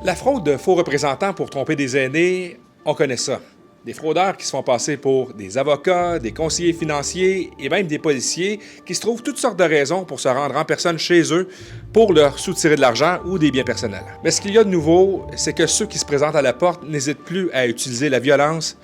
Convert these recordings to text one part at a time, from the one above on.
La fraude de faux représentants pour tromper des aînés, on connaît ça. Des fraudeurs qui se font passer pour des avocats, des conseillers financiers et même des policiers qui se trouvent toutes sortes de raisons pour se rendre en personne chez eux pour leur soutirer de l'argent ou des biens personnels. Mais ce qu'il y a de nouveau, c'est que ceux qui se présentent à la porte n'hésitent plus à utiliser la violence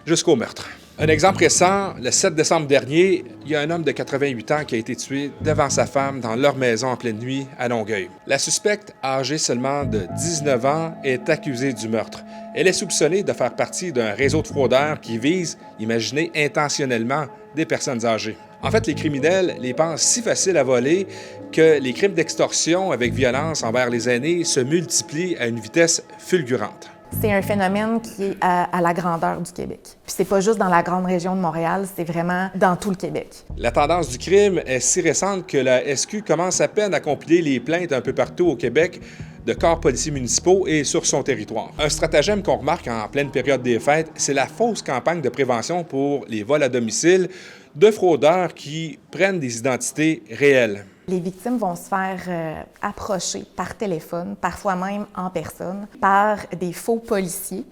jusqu'au meurtre. Un exemple récent, le 7 décembre dernier, il y a un homme de 88 ans qui a été tué devant sa femme dans leur maison en pleine nuit à Longueuil. La suspecte, âgée seulement de 19 ans, est accusée du meurtre. Elle est soupçonnée de faire partie d'un réseau de fraudeurs qui vise, imaginez intentionnellement, des personnes âgées. En fait, les criminels les pensent si faciles à voler que les crimes d'extorsion avec violence envers les aînés se multiplient à une vitesse fulgurante. C'est un phénomène qui est à la grandeur du Québec. Puis c'est pas juste dans la grande région de Montréal, c'est vraiment dans tout le Québec. La tendance du crime est si récente que la SQ commence à peine à compiler les plaintes un peu partout au Québec de corps policiers municipaux et sur son territoire. Un stratagème qu'on remarque en pleine période des fêtes, c'est la fausse campagne de prévention pour les vols à domicile de fraudeurs qui prennent des identités réelles. Les victimes vont se faire approcher par téléphone, parfois même en personne, par des faux policiers,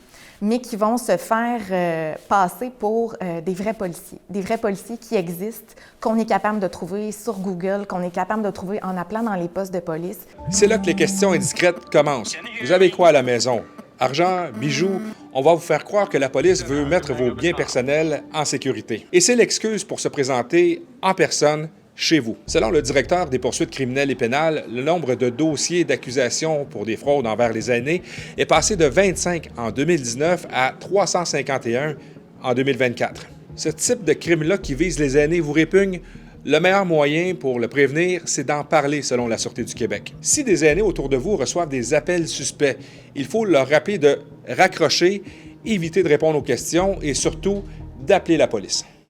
mais qui vont se faire passer pour des vrais policiers qui existent, qu'on est capable de trouver sur Google, qu'on est capable de trouver en appelant dans les postes de police. C'est là que les questions indiscrètes commencent. Vous avez quoi à la maison? Argent, bijoux, on va vous faire croire que la police veut mettre vos biens personnels en sécurité. Et c'est l'excuse pour se présenter en personne chez vous. Selon le directeur des poursuites criminelles et pénales, le nombre de dossiers d'accusation pour des fraudes envers les aînés est passé de 25 en 2019 à 351 en 2024. Ce type de crime-là qui vise les aînés vous répugne? Le meilleur moyen pour le prévenir, c'est d'en parler selon la Sûreté du Québec. Si des aînés autour de vous reçoivent des appels suspects, il faut leur rappeler de raccrocher, éviter de répondre aux questions et surtout d'appeler la police.